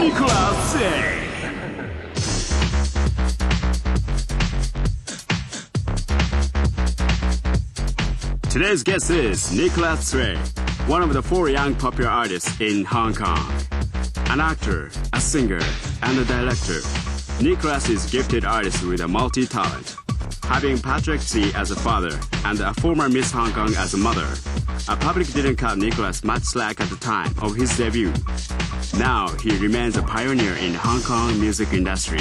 Nicolas A. Today's guest is Nicolas A., one of the 4 young popular artists in Hong Kong. An actor, a singer, and a director, Nicolas is a gifted artist with a multi-talent. Having Patrick Xi as a father and a former Miss Hong Kong as a mother, a public didn't cut Nicolas much slack at the time of his debut. Now he remains a pioneer in Hong Kong music industry.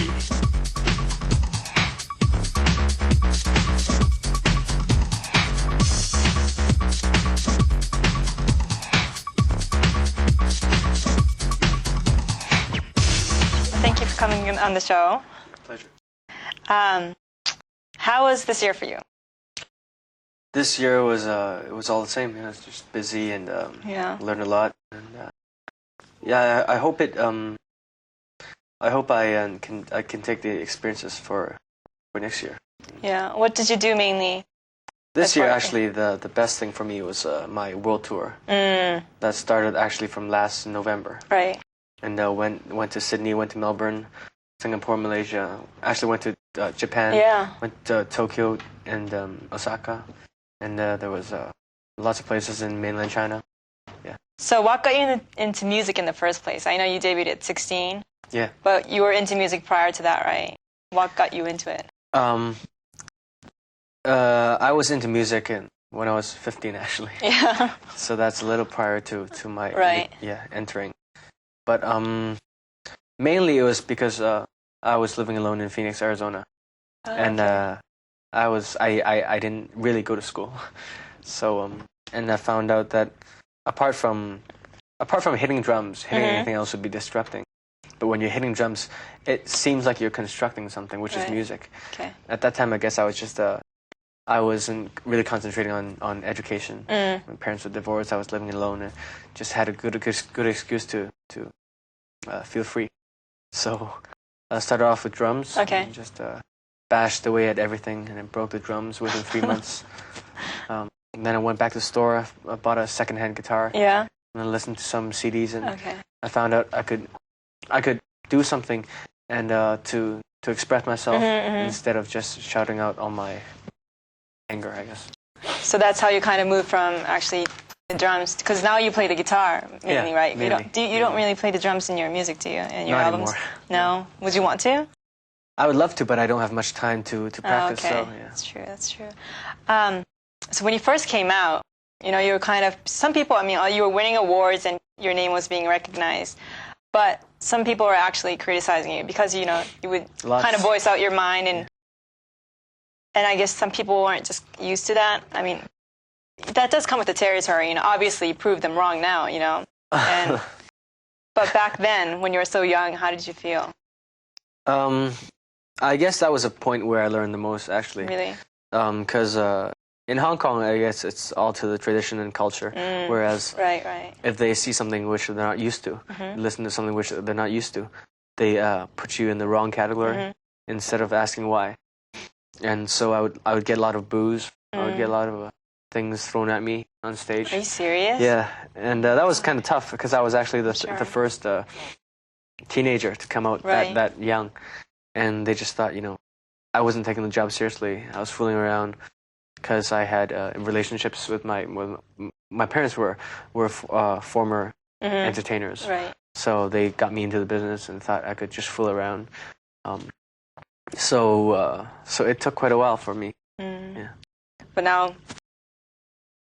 Thank you for coming on the show. Pleasure. How was this year for you? This year was it was all the same. You know, it's just busy and learned a lot. And I hope it. I hope I can take the experiences for next year. Yeah. What did you do mainly? This year, actually, the best thing for me was my world tour. That started actually from last November. Right. And went to Sydney, went to Melbourne, Singapore, Malaysia. Actually went to Japan. Yeah. Went to Tokyo and Osaka, and there was lots of places in mainland China. Yeah. So what got you into music in the first place? I know you debuted at 16. Yeah. But you were into music prior to that, right? What got you into it? I was into music when I was 15, actually. Yeah. So that's a little prior to my entering. But mainly it was because I was living alone in Phoenix, Arizona, and I didn't really go to school. So and I found out that apart from hitting drums, hitting anything else would be distracting. But when you're hitting drums, it seems like you're constructing something, which is music. Okay. At that time, I guess I was just I wasn't really concentrating on education. My parents were divorced. I was living alone and just had a good excuse to feel free. So I started off with drums. Okay. And just bashed away at everything, and then broke the drums within 3 months. And then I went back to the store. I bought a secondhand guitar. Yeah. And I listened to some CDs, and I found out I could do something and to express myself instead of just shouting out all my anger, I guess. So that's how you kind of moved from actually the drums, because now you play the guitar mainly, right? Mainly. You don't really play the drums in your music, do you? In your Not albums? Anymore. No. Would you want to? I would love to, but I don't have much time to practice. Oh, okay. So yeah. That's true. So when you first came out, you were kind of, some people, you were winning awards and your name was being recognized, but some people were actually criticizing you because, you would kind of voice out your mind, and I guess some people weren't just used to that. I mean, that does come with the territory, obviously you proved them wrong now, and, but back then, when you were so young, how did you feel? I guess that was a point where I learned the most, actually. Really? Because in Hong Kong, I guess it's all to the tradition and culture, whereas if they see something which they're not used to, listen to something which they're not used to, they put you in the wrong category instead of asking why. And so I would get a lot of boos. I would get a lot of things thrown at me on stage. Are you serious? Yeah, and that was kind of tough because I was actually the first teenager to come out that young, and they just thought, I wasn't taking the job seriously. I was fooling around because I had relationships with my parents were former entertainers, so they got me into the business and thought I could just fool around. So it took quite a while for me. Yeah. But now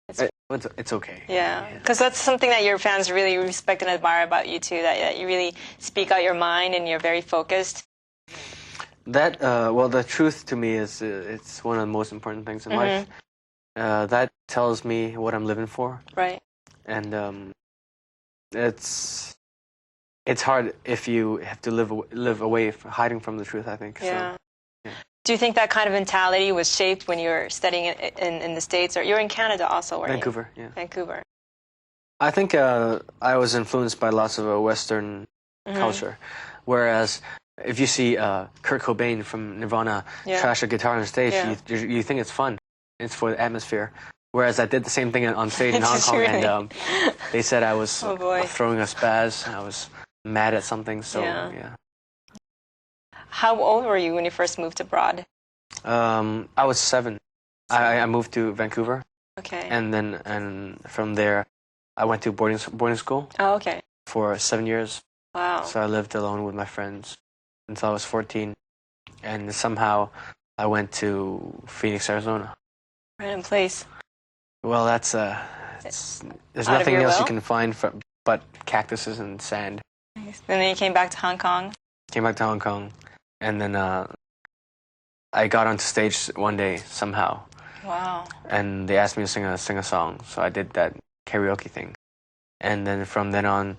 it's okay. Yeah, because that's something that your fans really respect and admire about you too. That you really speak out your mind and you're very focused. That the truth to me is it's one of the most important things in life. That tells me what I'm living for. Right. And it's hard if you have to live away from hiding from the truth, I think. Yeah. So, yeah. Do you think that kind of mentality was shaped when you were studying in the States, or you're in Canada also, weren't Vancouver, you? Yeah. Vancouver. I think I was influenced by lots of Western culture, whereas if you see Kurt Cobain from Nirvana trash a guitar on stage, you think it's fun. It's for the atmosphere. Whereas I did the same thing on stage in Hong Kong, and they said I was throwing a spaz. I was mad at something. So yeah. How old were you when you first moved abroad? I was 7. I moved to Vancouver. Okay. And from there, I went to boarding school. Oh, okay. For 7 years. Wow. So I lived alone with my friends until I was 14, and somehow I went to Phoenix, Arizona. Random place. Well, that's there's nothing else you can find but cactuses and sand. Nice. And then you came back to Hong Kong. Came back to Hong Kong, and then I got onto stage one day somehow. Wow. And they asked me to sing a song, so I did that karaoke thing, and then from then on,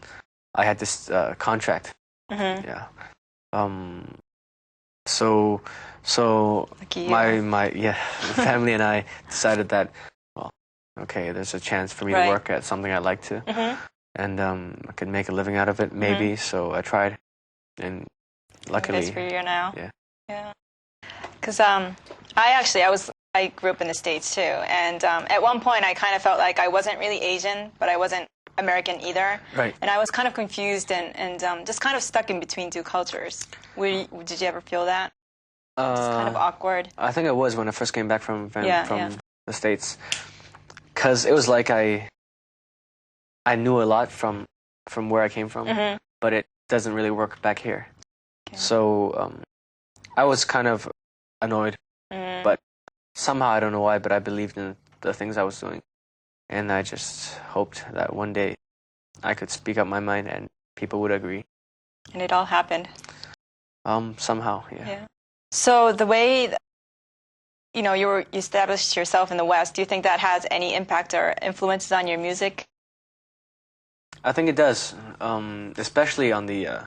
I had this contract. Yeah. So my family and I decided that, well, okay, there's a chance for me to work at something I like to, and I could make a living out of it maybe. So I tried, and luckily, that's where you're now. Yeah. Yeah. Because I grew up in the States too, and at one point I kind of felt like I wasn't really Asian, but I wasn't American either. Right. And I was kind of confused and just kind of stuck in between two cultures. Did you ever feel that? It's kind of awkward. I think I was when I first came back from the States, because it was like I knew a lot from where I came from, but it doesn't really work back here. Okay. So I was kind of annoyed, but somehow, I don't know why, but I believed in the things I was doing. And I just hoped that one day I could speak up my mind and people would agree. And it all happened. Somehow, yeah. So the way, you established yourself in the West, do you think that has any impact or influences on your music? I think it does, especially on the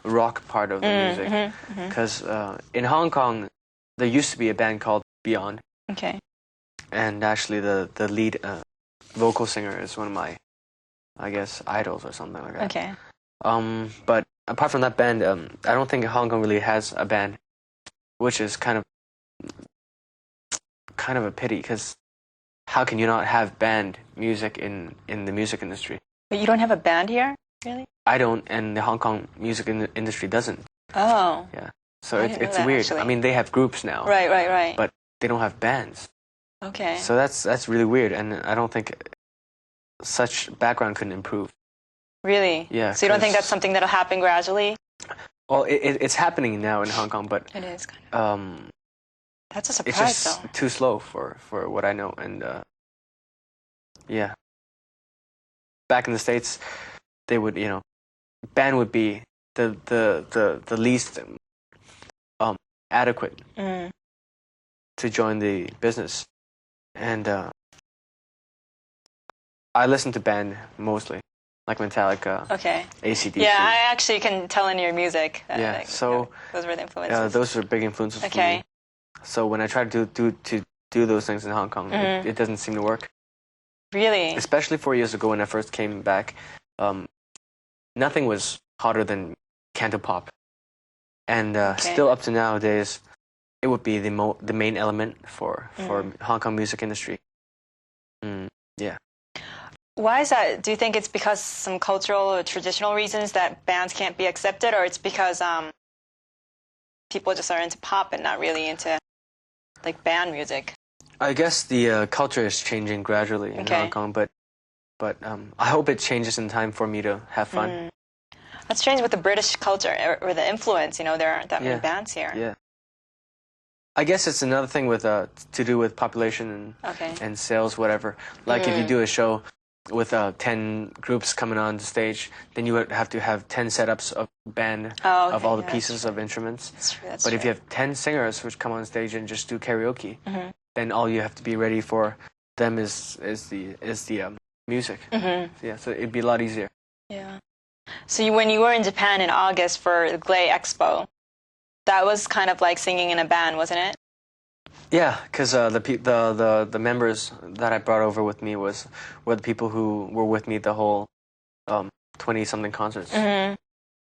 rock part of the music. Because in Hong Kong, there used to be a band called Beyond. Okay. And actually, the lead vocal singer is one of my, I guess, idols or something like that. Okay. But apart from that band, I don't think Hong Kong really has a band, which is kind of a pity, because how can you not have band music in the music industry? But you don't have a band here, really? I don't, and the Hong Kong music industry doesn't. Oh. Yeah. So it's weird. Actually. I mean, they have groups now. Right. But they don't have bands. Okay. So that's really weird, and I don't think such background can improve. Really? Yeah. So you don't think that's something that'll happen gradually? Well, it's happening now in Hong Kong, but it is kind of. That's a surprise, it's just too slow for what I know, and yeah. Back in the States, they would, band would be the least adequate to join the business. And I listen to band mostly, like Metallica, AC/DC. Yeah, I actually can tell in your music. Yeah, so those were the influences. Those were big influences for me. So when I try to do those things in Hong Kong, it doesn't seem to work. Really? Especially 4 years ago when I first came back, nothing was hotter than Cantopop, and still up to nowadays, it would be the main element for Hong Kong music industry. Yeah. Why is that? Do you think it's because some cultural or traditional reasons that bands can't be accepted, or it's because people just are into pop and not really into like band music? I guess the culture is changing gradually in Hong Kong, but I hope it changes in time for me to have fun. That's strange with the British culture or the influence. There aren't that many bands here. Yeah. I guess it's another thing with to do with population and sales, whatever. Like if you do a show with 10 groups coming on the stage, then you would have to have 10 setups of band of all the pieces of instruments. That's true. But if you have 10 singers which come on stage and just do karaoke, then all you have to be ready for them is the music. Yeah, so it'd be a lot easier. Yeah. So when you were in Japan in August for the Glay Expo, that was kind of like singing in a band, wasn't it? Yeah, because the members that I brought over with me were the people who were with me the whole 20-something concerts.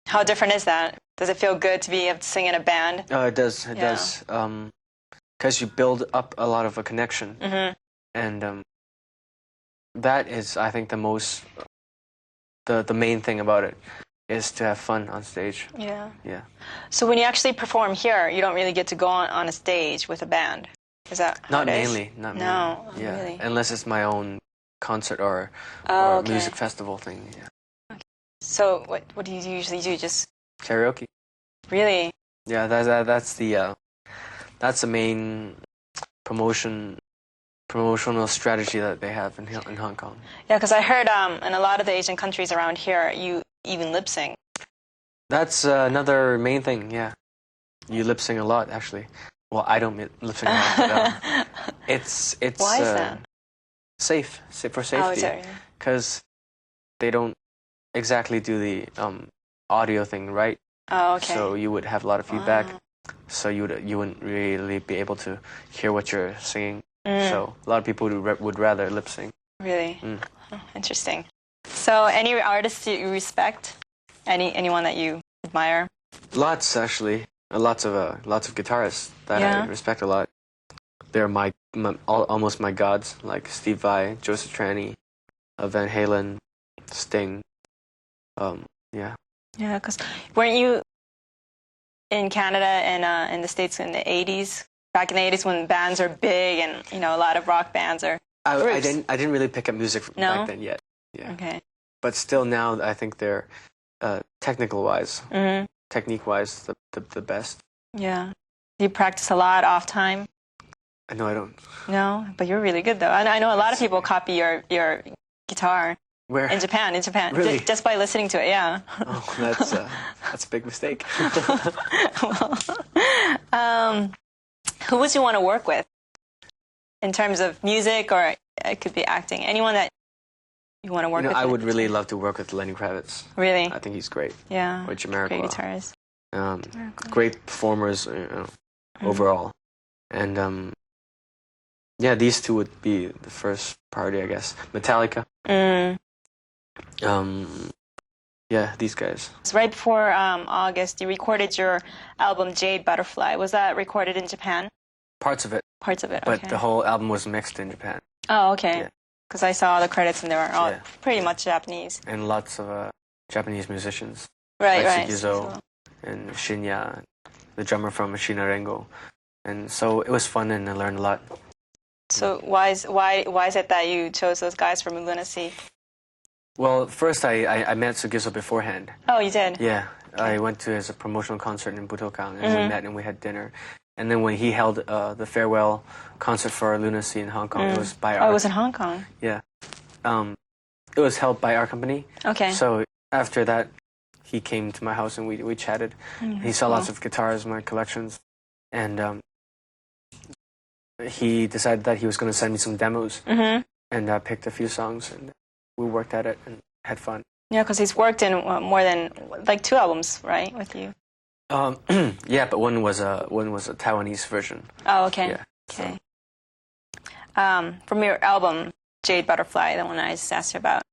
How different is that? Does it feel good to be able to sing in a band? Oh, it does. It does. Because you build up a lot of a connection, and that is, I think, the main thing about it. is to have fun on stage. Yeah. Yeah. So when you actually perform here, you don't really get to go on a stage with a band. Is that how Not it is? mainly. Not mainly. No, Yeah. really. Unless it's my own concert or Okay. music festival thing. Yeah. Okay. So what do you usually do? Just Karaoke. really? Yeah. That's the main promotional strategy that they have in Hong Kong. Yeah, because I heard in a lot of the Asian countries around here, you even lip sync. That's another main thing. Yeah. You lip sync a lot, actually. Well, I don't lip sync a lot. But, it's Why is that? Safe for Oh, safety, because they don't exactly do the audio thing right. Oh, okay. So you would have a lot of feedback. So you wouldn't really be able to hear what you're singing. So a lot of people would rather lip sync. Really? Oh, interesting. So any artists you respect? Anyone that you admire? Lots, actually. Lots of guitarists that I respect a lot. They're almost my gods, like Steve Vai, Joseph Trani, Van Halen, Sting. Yeah. Yeah, because weren't you in Canada and in the States in the 80s? Back in the 80s when bands are big and, you know, a lot of rock bands are I didn't really pick up music back then yet. Yeah. Okay. But still now I think they're technique-wise, the best. Yeah. Do you practice a lot off time? No, I don't. No, but you're really good though. I know a lot of people copy your guitar. Where? In Japan. Really? Just by listening to it, yeah. Oh, that's a big mistake. Well, who would you want to work with? In terms of music, or it could be acting. Anyone that you want to work with? I would really love to work with Lenny Kravitz. Really? I think he's great. Yeah. Or Jamiroquai. Great guitarist. Great performers, overall. And yeah, these two would be the first priority, I guess. Metallica. Yeah, these guys. So right before August, you recorded your album Jade Butterfly. Was that recorded in Japan? Parts of it. Parts of it, But okay. the whole album was mixed in Japan. Oh, okay. Because I saw the credits and they were all pretty much Japanese. And lots of Japanese musicians. Right, like right. Shigezo and Shinya, the drummer from Shinnarengo. And so it was fun and I learned a lot. So why is it that you chose those guys from Lunacy? Well, first I met Sugizo beforehand. Oh, you did? Yeah. I went to his promotional concert in Budokan and we met and we had dinner. And then when he held the farewell concert for Lunacy in Hong Kong, it was by our... Oh, it was in Hong Kong? Yeah. It was held by our company. Okay. So after that, he came to my house and we chatted. He saw lots of guitars in my collections. And he decided that he was going to send me some demos. And I picked a few songs and we worked at it and had fun. Yeah, because he's worked in more than like 2 albums, right, with you? Yeah, but one was a Taiwanese version. Oh, okay. Yeah. Okay. From your album Jade Butterfly, the one I just asked you about,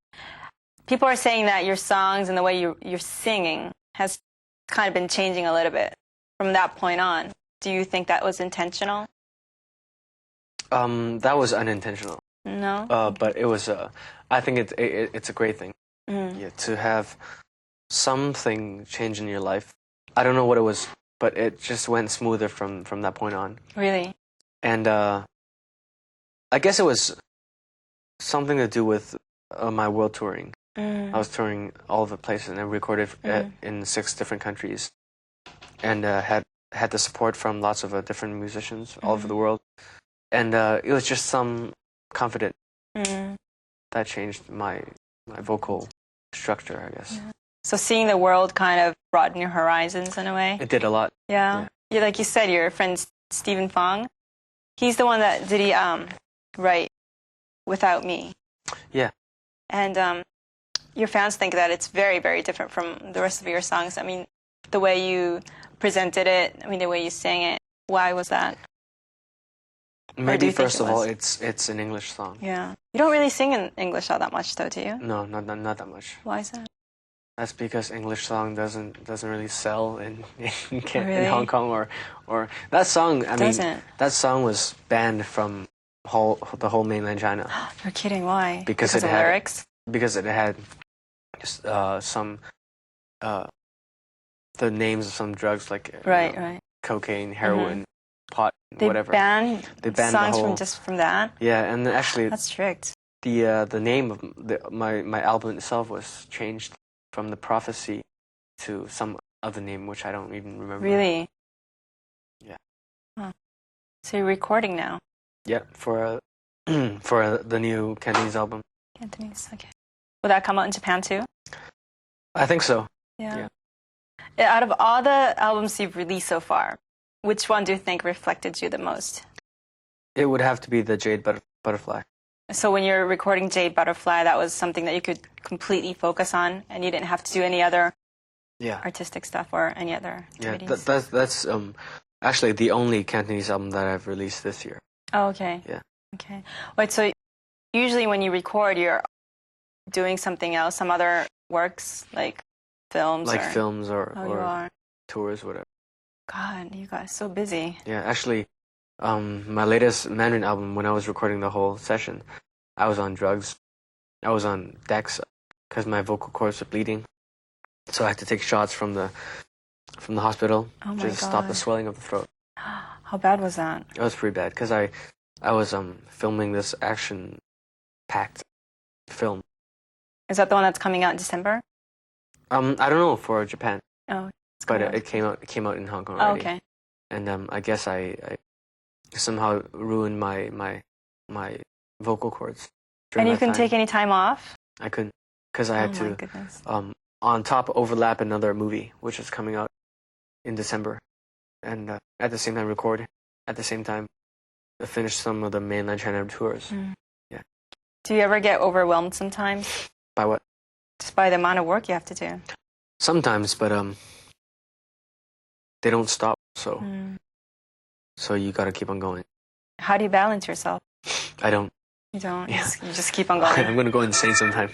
people are saying that your songs and the way you're singing has kind of been changing a little bit from that point on. Do you think that was intentional? That was unintentional. No. But it was. I think it's a great thing. Yeah, to have something change in your life. I don't know what it was, but it just went smoother from that point on. Really? And I guess it was something to do with my world touring. I was touring all of the places and I recorded in 6 different countries, and had the support from lots of different musicians all over the world. And it was just some confidence that changed my vocal structure, I guess. Yeah. So seeing the world kind of broadened your horizons in a way? It did a lot. Yeah. Yeah, like you said, your friend Stephen Fong, he's the one that did he write Without Me. Yeah. And your fans think that it's very, very different from the rest of your songs. I mean, the way you presented it, I mean, the way you sang it. Why was that? Maybe first of all, it's an English song. Yeah. You don't really sing in English all that much, though, do you? No, not that much. Why is that? That's because English song doesn't really sell in Really? Hong Kong or that song. I mean, that song was banned from the whole mainland China. You're kidding? Why? Because of it had lyrics? Because it had some the names of some drugs like right. cocaine, heroin, pot, They whatever. Banned songs the whole, from that. Yeah, and actually that's strict. The name of my album itself was changed from The Prophecy to some other name which I don't even remember. Really? Yeah. Huh. So you're recording now? Yeah, for the new Cantonese album. Cantonese, okay. Will that come out in Japan too? I think so. Yeah. Out of all the albums you've released so far, which one do you think reflected you the most? It would have to be the Jade Butterfly. So when you're recording Jade Butterfly, that was something that you could completely focus on, and you didn't have to do any other artistic stuff or any other activities? Yeah, that's actually the only Cantonese album that I've released this year. Oh, okay. Yeah. Okay. Wait, so usually when you record, you're doing something else, some other works, like films? Films or or tours, whatever. God, you guys so busy. Yeah, actually, my latest Mandarin album, when I was recording the whole session, I was on drugs. I was on Dex because my vocal cords were bleeding. So I had to take shots from the hospital to stop the swelling of the throat. How bad was that? It was pretty bad because I was filming this action-packed film. Is that the one that's coming out in December? I don't know for Japan. Oh, but it came out in Hong Kong already. Oh, okay. And I guess I somehow ruined my vocal cords. And you couldn't take any time off? I couldn't because I had to goodness. On top overlap another movie which is coming out in December, and at the same time record at the same time finish some of the mainland China tours. Yeah. Do you ever get overwhelmed sometimes? By what? Just by the amount of work you have to do. Sometimes, but they don't stop, so you got to keep on going. How do you balance yourself? I don't. You don't? Yeah. You just keep on going. I'm going to go insane sometime.